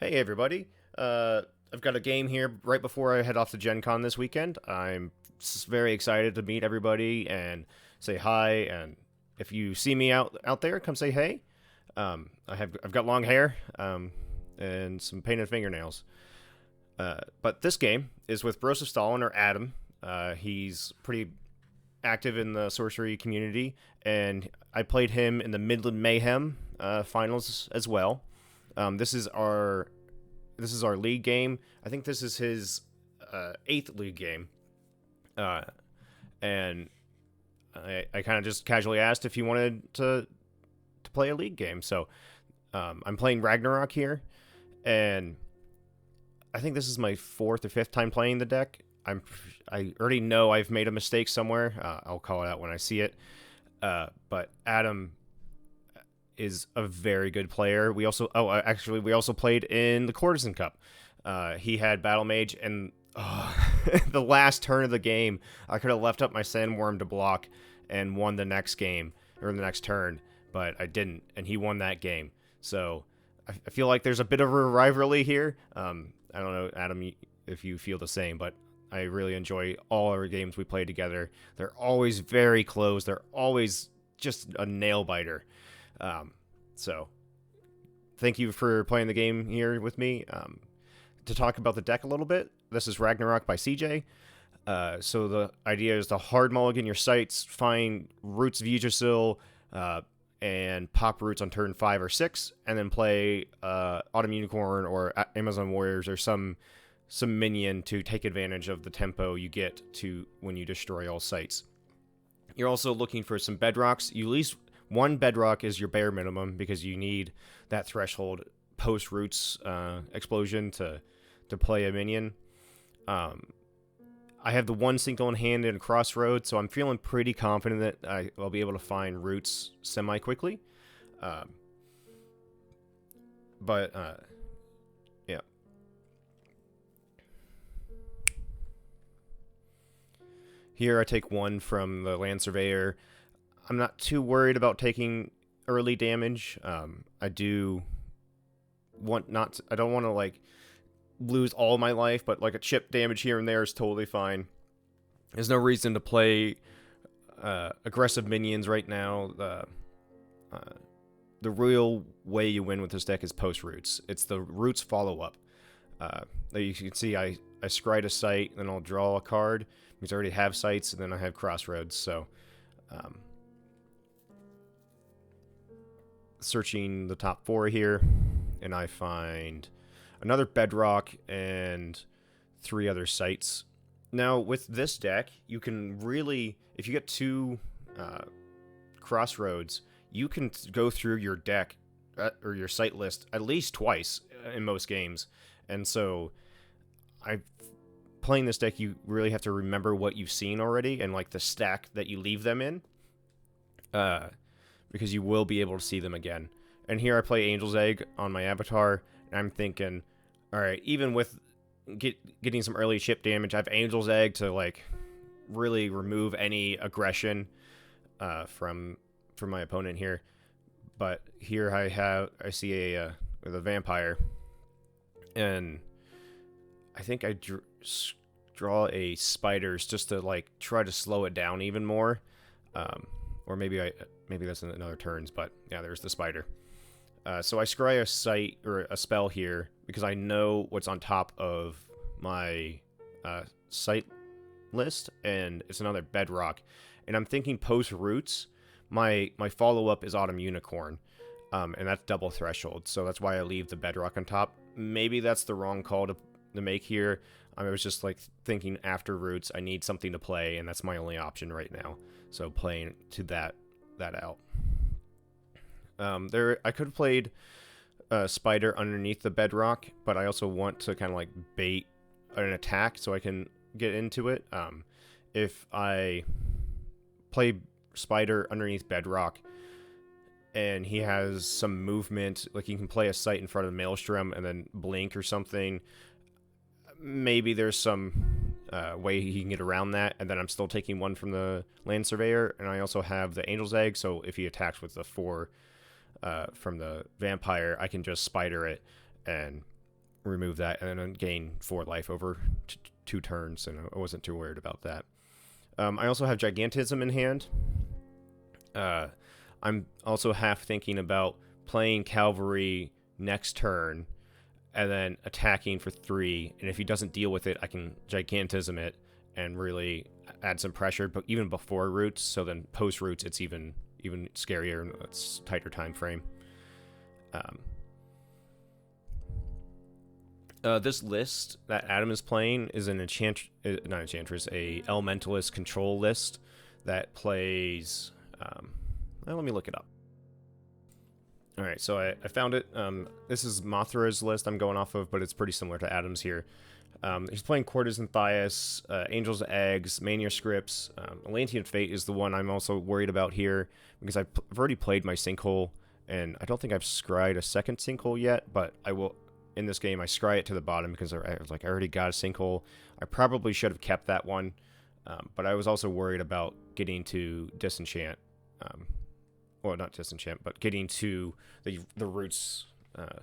Hey everybody. I've got a game here right before I head off to Gen Con this weekend. I'm very excited to meet everybody and say hi. And if you see me out there, come say hey. I've got long hair and some painted fingernails. But this game is with Broseph Stalin or Adam. He's pretty active in the sorcery community, and I played him in the Midland Mayhem finals as well. This is our league game. I think this is his eighth league game, uh, and I kind of just casually asked if he wanted to play a league game. So I'm playing Ragnarok here, and I think this is my fourth or fifth time playing the deck. I already know I've made a mistake somewhere. I'll call it out when I see it. But Adam is a very good player. We also played in the Courtesan Cup. He had Battle Mage, and the last turn of the game, I could have left up my Sandworm to block and won the next game or the next turn, but I didn't, and he won that game. So I feel like there's a bit of a rivalry here. I don't know, Adam, if you feel the same, but I really enjoy all our games we play together. They're always very close. They're always just a nail biter. So thank you for playing the game here with me. To talk about the deck a little bit, this is Ragnarok by CJ. So the idea is to hard mulligan your sites, find Roots of Yggdrasil, and pop Roots on turn 5 or 6, and then play Autumn Unicorn or Amazon Warriors or some minion to take advantage of the tempo you get to when you destroy all sites. You're also looking for some bedrocks. You at least one bedrock is your bare minimum because you need that threshold post Roots explosion to play a minion. I have the one single in hand in Crossroads, so I'm feeling pretty confident that I'll be able to find Roots semi-quickly. But yeah. Here I take one from the Land Surveyor. I'm not too worried about taking early damage. I don't want to like lose all my life, but like a chip damage here and there is totally fine. There's no reason to play aggressive minions right now. The real way you win with this deck is post Roots. It's the Roots follow up. You can see I scryed a site, then I'll draw a card because I already have sites, and then I have Crossroads. So searching the top 4 here, and I find another bedrock and 3 other sites. Now with this deck, you can really, if you get 2 Crossroads, you can go through your deck or your site list at least twice in most games. And so playing this deck, you really have to remember what you've seen already and like the stack that you leave them in, because you will be able to see them again. And here I play Angel's Egg on my avatar, and I'm thinking, all right, even with getting some early chip damage, I have Angel's Egg to like really remove any aggression from my opponent here. But here I see a vampire, and I think I draw a spiders just to like try to slow it down even more. Or maybe that's in another turns, but yeah, there's the spider. So I scry a site or a spell here because I know what's on top of my site list, and it's another bedrock. And I'm thinking post Roots, my follow-up is Autumn Unicorn, and that's double threshold, so that's why I leave the bedrock on top. Maybe that's the wrong call to make here. I was just like thinking after Roots, I need something to play, and that's my only option right now. So playing to that out. I could have played Spider underneath the bedrock, but I also want to kind of like bait an attack so I can get into it. If I play Spider underneath bedrock and he has some movement, like he can play a site in front of the Maelstrom and then blink or something, maybe there's some way he can get around that, and then I'm still taking one from the Land Surveyor, and I also have the Angel's Egg, so if he attacks with the 4 from the Vampire, I can just Spider it and remove that and then gain 4 life over 2 turns, and I wasn't too worried about that. I also have Gigantism in hand. I'm also half thinking about playing Cavalry next turn and then attacking for 3, and if he doesn't deal with it, I can Gigantism it and really add some pressure, but even before Roots, so then post Roots it's even scarier and it's tighter time frame. This list that Adam is playing is an not Enchantress, a Elementalist control list that plays. Well, let me look it up. All right, so I found it. This is Mothra's list I'm going off of, but it's pretty similar to Adam's here. He's playing Courtesan Thias, Angel's Eggs, Mania Scripts. Atlantean Fate is the one I'm also worried about here because I've already played my Sinkhole, and I don't think I've scryed a second Sinkhole yet, but I will. In this game, I scry it to the bottom because I was like, I already got a Sinkhole. I probably should have kept that one, but I was also worried about getting to Disenchant. Well, not Disenchant, but getting to the Roots of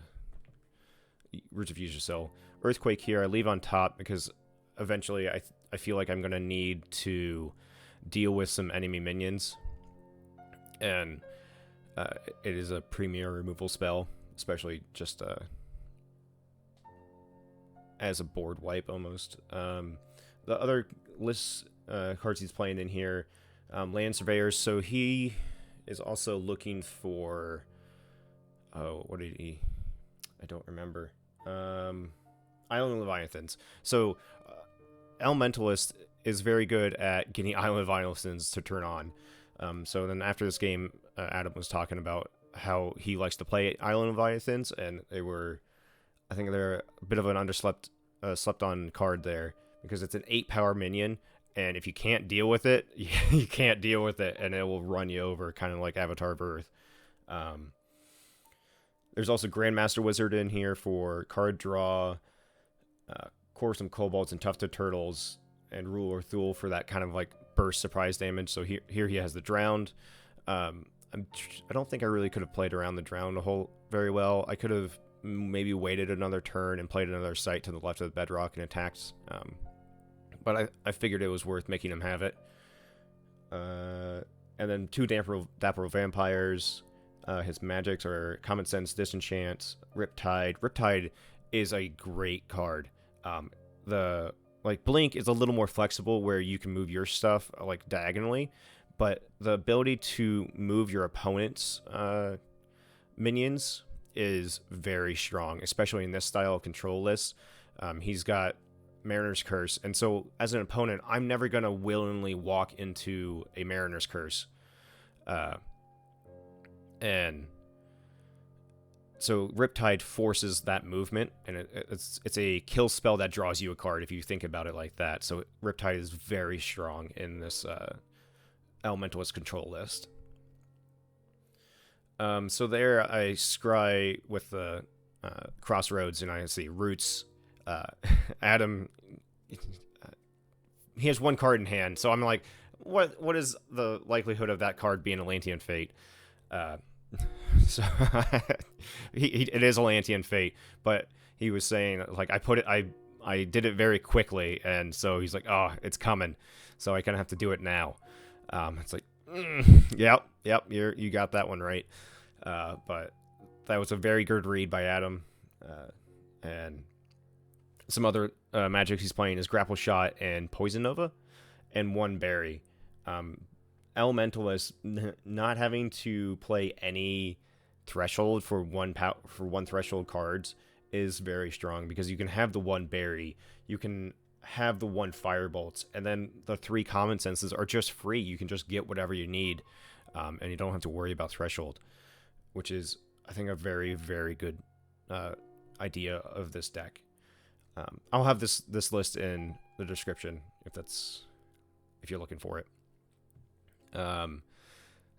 Use Your Soul. Earthquake here, I leave on top because eventually I feel like I'm going to need to deal with some enemy minions. And it is a premier removal spell, especially just as a board wipe almost. The other list cards he's playing in here, Land Surveyors, so he is also looking for, what did he, I don't remember, Island Leviathans. So Elementalist is very good at getting Island Leviathans to turn on. So then after this game, Adam was talking about how he likes to play Island Leviathans, and I think they're a bit of an slept on card there because it's an 8 power minion, and if you can't deal with it, you can't deal with it, and it will run you over, kind of like Avatar of Earth. There's also Grandmaster Wizard in here for card draw, Quarrelsome Kobolds and Tufted Turtles, and Ruler Thule for that kind of like burst surprise damage. So here he has the Drowned. I don't think I really could have played around the Drowned very well. I could have maybe waited another turn and played another site to the left of the bedrock and attacked. But I figured it was worth making him have it. And then 2 Dapper Vampires. His magics are Common Sense, Disenchant, Riptide. Riptide is a great card. Blink is a little more flexible where you can move your stuff like diagonally, but the ability to move your opponent's minions is very strong, especially in this style of control list. He's got Mariner's Curse, and so as an opponent, I'm never going to willingly walk into a Mariner's Curse. And so Riptide forces that movement, and it's a kill spell that draws you a card if you think about it like that. So Riptide is very strong in this Elementalist control list. So there I scry with the Crossroads, and I see Roots. Adam, he has 1 card in hand, so I'm like, what is the likelihood of that card being Atlantean Fate? So it is Atlantean Fate, but he was saying like I did it very quickly, and so he's like, oh, it's coming, so I kind of have to do it now. It's like, yep, you got that one right. But that was a very good read by Adam. And some other magic he's playing is Grapple Shot and Poison Nova, and 1 Berry. Elementalist not having to play any threshold for one threshold cards is very strong because you can have the 1 Berry, you can have the 1 Firebolts, and then the 3 Common Senses are just free. You can just get whatever you need, and you don't have to worry about threshold, which is, I think, a very, very good idea of this deck. I'll have this list in the description if you're looking for it.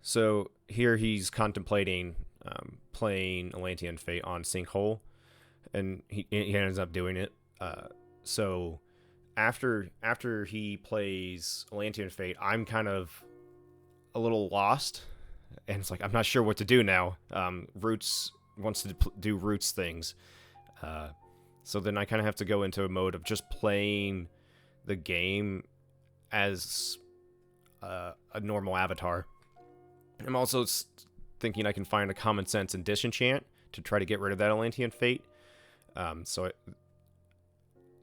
So here he's contemplating playing Atlantean Fate on Sinkhole, and he ends up doing it. So after he plays Atlantean Fate, I'm kind of a little lost, and it's like I'm not sure what to do now. Roots wants to do Roots things, So then I kind of have to go into a mode of just playing the game as a normal avatar. I'm also thinking I can find a common sense and disenchant to try to get rid of that Atlantean fate. So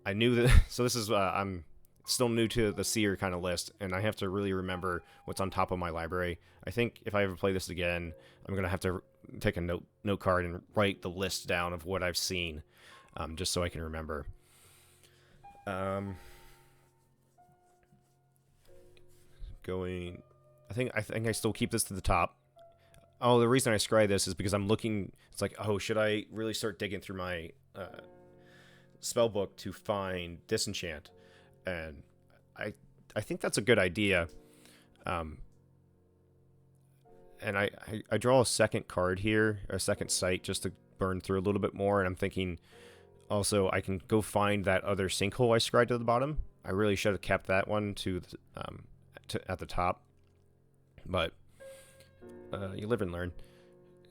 I knew that. So this is I'm still new to the seer kind of list, and I have to really remember what's on top of my library. I think if I ever play this again, I'm gonna have to take a note card and write the list down of what I've seen, just so I can remember. Going, I think I still keep this to the top. Oh, the reason I scry this is because I'm looking. It's like, oh, should I really start digging through my spell book to find disenchant? And I think that's a good idea. And I draw a second card here, a second sight, just to burn through a little bit more. And I'm thinking also I can go find that other sinkhole I scried to the bottom. I really should have kept that one at the top, but you live and learn.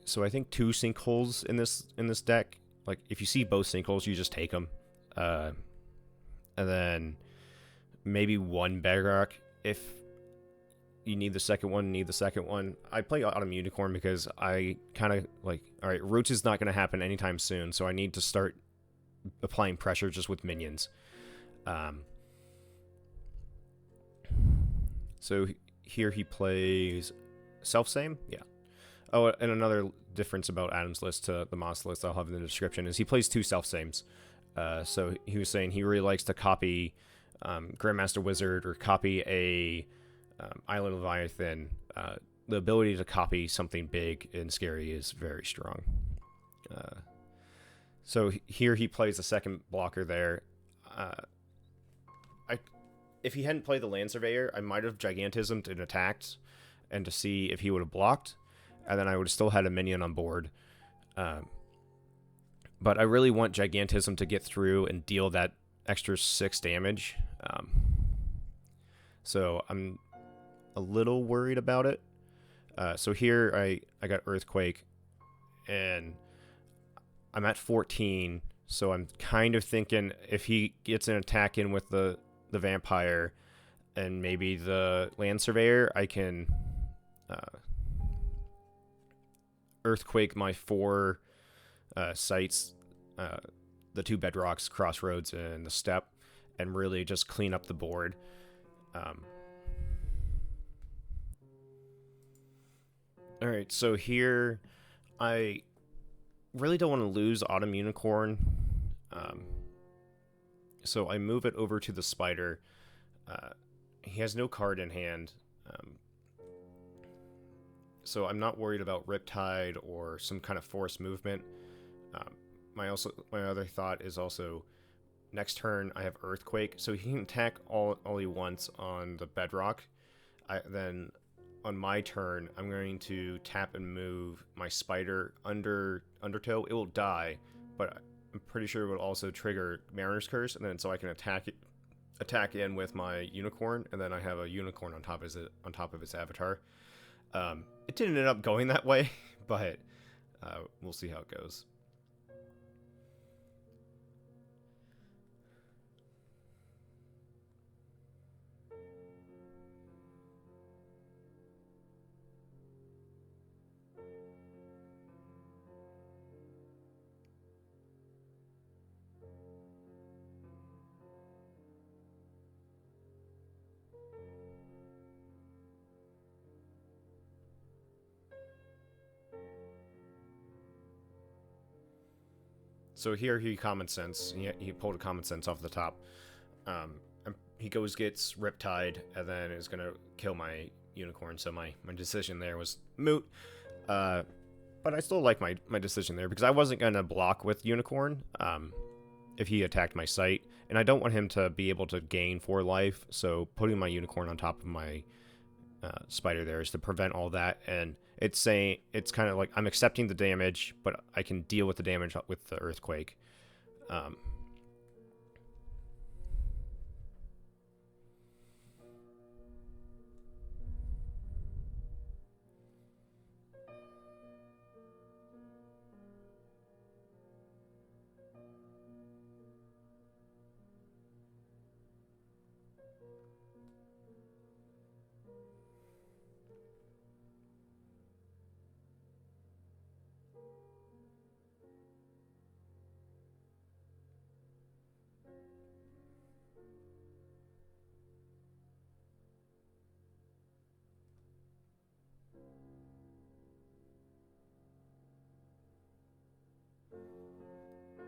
So I think 2 sinkholes in this deck. Like if you see both sinkholes, you just take them, and then maybe 1 bedrock if you need the second one. I play Autumn Unicorn because I kind of like, all right, Roots is not going to happen anytime soon, so I need to start applying pressure just with minions. So here he plays self-same? Yeah. Oh, and another difference about Adam's list to the Moss list I'll have in the description is he plays 2 self-sames. So he was saying he really likes to copy Grandmaster Wizard or copy a Island Leviathan. The ability to copy something big and scary is very strong. So here he plays a second blocker there. If he hadn't played the Land Surveyor, I might have Gigantismed and attacked, and to see if he would have blocked, and then I would have still had a minion on board. But I really want Gigantism to get through and deal that extra 6 damage. So I'm a little worried about it. So here I got Earthquake, and I'm at 14, so I'm kind of thinking if he gets an attack in with the Vampire and maybe the Land Surveyor, I can Earthquake my 4 sites, the 2 Bedrocks, Crossroads, and the Steppe, and really just clean up the board. Alright, so here I really don't want to lose Autumn Unicorn. So I move it over to the Spider. He has no card in hand. So I'm not worried about Riptide or some kind of forced movement. My other thought is also next turn I have Earthquake, so he can attack all he wants on the Bedrock. Then on my turn, I'm going to tap and move my Spider Undertow. It will die, but I'm pretty sure it will also trigger Mariner's Curse, and then so I can attack in with my Unicorn, and then I have a Unicorn on top of its avatar. It didn't end up going that way, but we'll see how it goes. So here he common sense. He pulled a common sense off the top. He gets Riptide, and then is gonna kill my Unicorn. So my decision there was moot. But I still like my decision there because I wasn't gonna block with Unicorn if he attacked my site, and I don't want him to be able to gain 4 life. So putting my Unicorn on top of my Spider there is to prevent all that, and it's kind of like I'm accepting the damage, but I can deal with the damage with the Earthquake.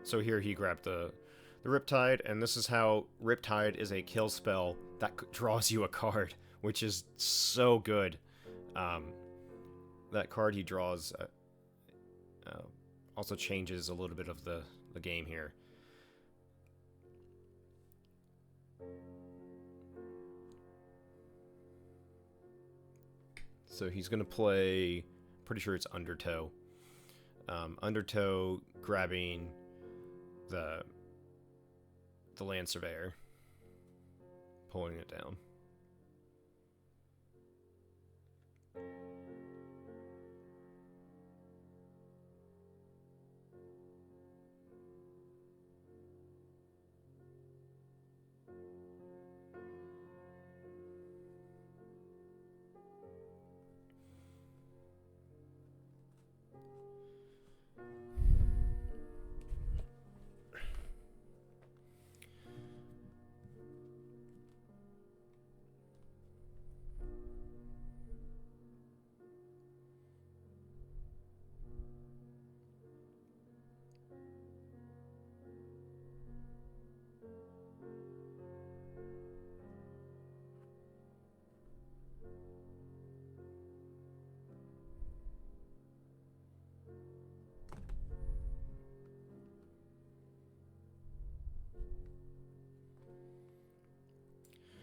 So here he grabbed the Riptide, and this is how Riptide is a kill spell that draws you a card, which is so good. That card he draws also changes a little bit of the game here. So he's going to play, pretty sure it's Undertow. Undertow grabbing the Land Surveyor, pulling it down.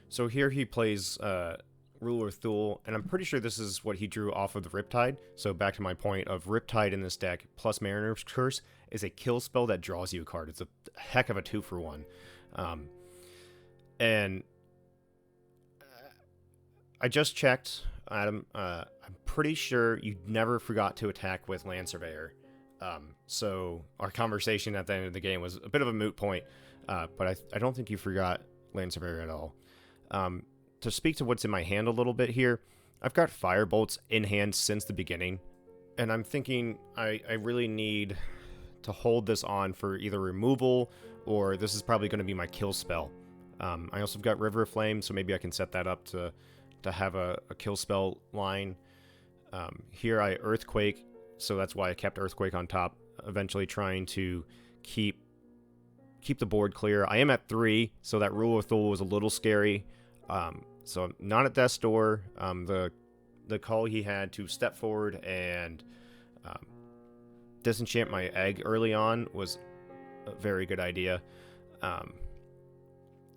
So here he plays Ruler Thule, and I'm pretty sure this is what he drew off of the Riptide. So back to my point of Riptide in this deck plus Mariner's Curse is a kill spell that draws you a card. It's a heck of a 2-for-1. And I just checked, Adam. I'm pretty sure you never forgot to attack with Land Surveyor. So our conversation at the end of the game was a bit of a moot point, but I don't think you forgot Land Surveyor at all. To speak to what's in my hand a little bit here, I've got Firebolts in hand since the beginning, and I'm thinking I really need to hold this on for either removal, or this is probably going to be my kill spell. I also got River of Flame, so maybe I can set that up to have a kill spell line. Here I Earthquake, so that's why I kept Earthquake on top, eventually trying to keep the board clear. I am at 3, so that Rule of Thule was a little scary. So I'm not at Death's Door. The call he had to step forward and disenchant my egg early on was a very good idea.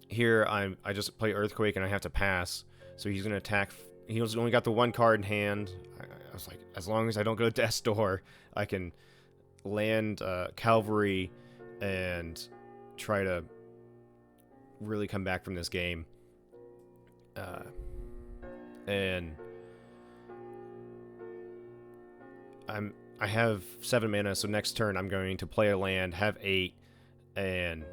Here I just play Earthquake and I have to pass, so he's going to attack. He's only got the 1 card in hand. I was like, as long as I don't go to Death's Door, I can land Cavalry and try to really come back from this game. And I have 7 mana, so next turn I'm going to play a land, have 8, and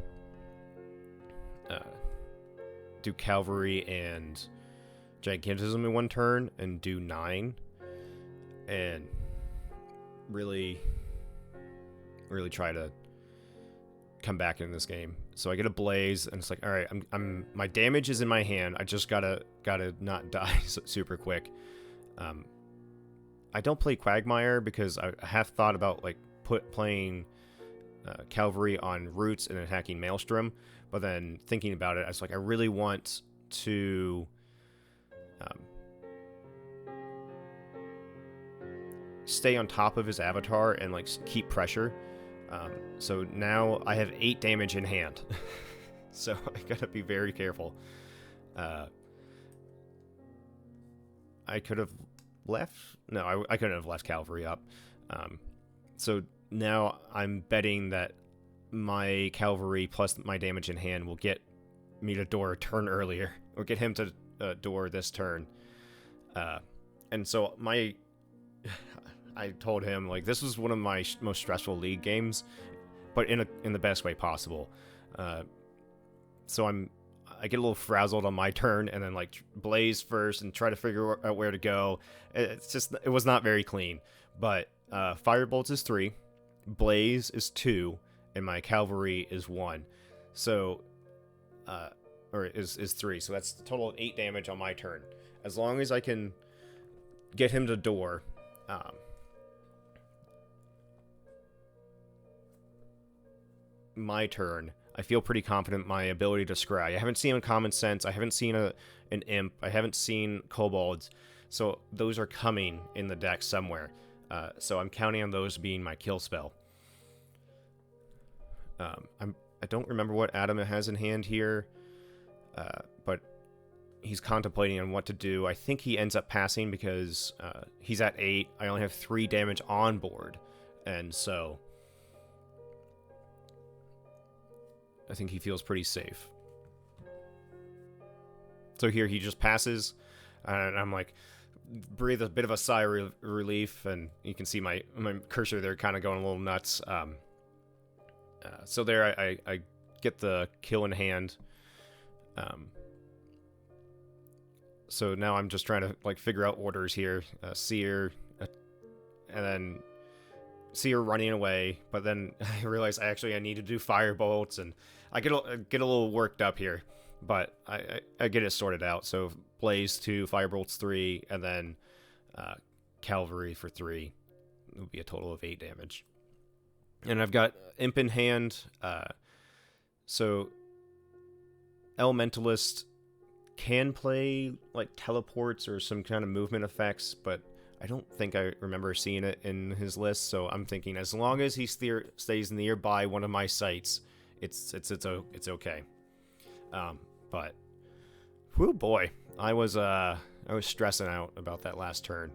do Cavalry and Gigantism in 1 turn, and do 9, and really try to come back in this game. So I get a Blaze, and it's like, all right, my damage is in my hand. I just gotta not die super quick. I don't play Quagmire because I have thought about like playing Cavalry on Roots and attacking Maelstrom, but then thinking about it, I was like, I really want to stay on top of his avatar and like keep pressure. So now I have 8 damage in hand. So I gotta be very careful. I could have left... No, I couldn't have left Cavalry up. So now I'm betting that my Cavalry plus my damage in hand will get me to door a turn earlier, or get him to door this turn. And so I told him, like, this was one of my most stressful League games, but in the best way possible. So I get a little frazzled on my turn, and then like Blaze first and try to figure out where to go. It was not very clean. But Firebolts is 3, Blaze is 2, and my Cavalry is 1. So, or is 3. So that's a total of 8 damage on my turn. As long as I can get him to door. my turn, I feel pretty confident in my ability to scry. I haven't seen a common sense. I haven't seen an imp. I haven't seen kobolds. So those are coming in the deck somewhere. So I'm counting on those being my kill spell. I don't remember what Adam has in hand here, but he's contemplating on what to do. I think he ends up passing because he's at 8. I only have 3 damage on board, and so I think he feels pretty safe. So here he just passes, and I'm like, breathe a bit of a sigh of relief, and you can see my cursor there kind of going a little nuts. So there I get the kill in hand. So now I'm just trying to like figure out orders here. Seer, and then Seer running away, but then I realize I need to do fire bolts, and I get a little worked up here, but I get it sorted out. So Blaze 2, fire bolts 3, and then Cavalry for 3. It would be a total of 8 damage. And I've got Imp in hand. So Elementalist can play like teleports or some kind of movement effects, but I don't think I remember seeing it in his list. So I'm thinking as long as he stays nearby one of my sites, it's okay. But whoo boy, I was stressing out about that last turn.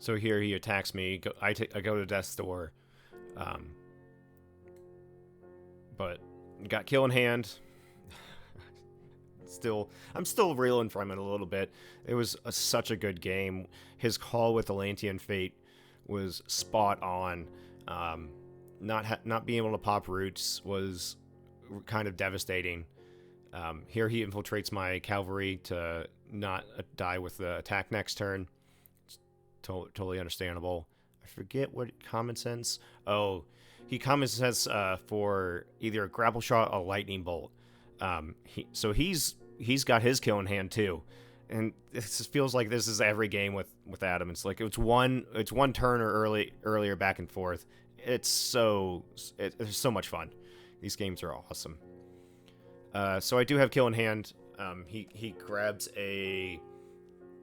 So here he attacks me. I go to Death's Door, but got kill in hand. I'm still reeling from it a little bit. It was such a good game. His call with Atlantean Fate was spot on. Not being able to pop roots was kind of devastating. Here he infiltrates my cavalry to not die with the attack next turn. Totally understandable. I forget what common sense. Oh, he common sense for either a grapple shot or lightning bolt. He's got his kill in hand too, and it feels like this is every game with Adam. It's like it's one turn or earlier back and forth. It's so much fun. These games are awesome. So I do have kill in hand. He grabs I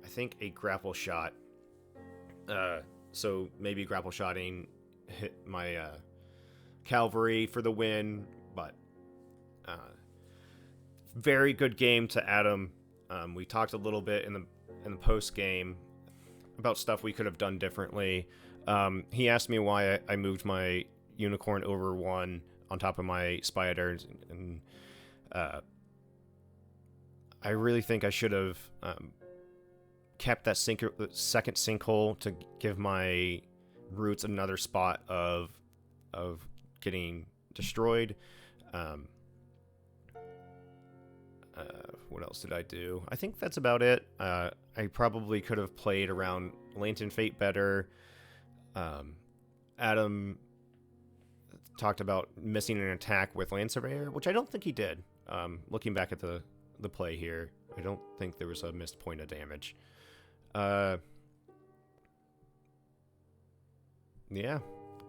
think a grapple shot. So maybe grapple shotting hit my cavalry for the win, but very good game to Adam. We talked a little bit in the post game about stuff we could have done differently. He asked me why I moved my unicorn over 1 on top of my spider, and I really think I should have kept that second sinkhole to give my roots another spot of getting destroyed. What else did I do? I think that's about it. I probably could have played around Lantern Fate better. Adam talked about missing an attack with Land Surveyor, which I don't think he did. Looking back at the play here, I don't think there was a missed point of damage. Yeah,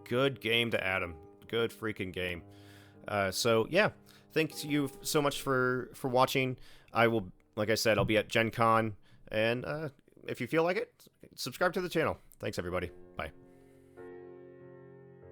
good game to Adam. Good freaking game. So yeah, thank you so much for watching. I will, like I said, I'll be at Gen Con, and if you feel like it, subscribe to the channel. Thanks everybody. Bye.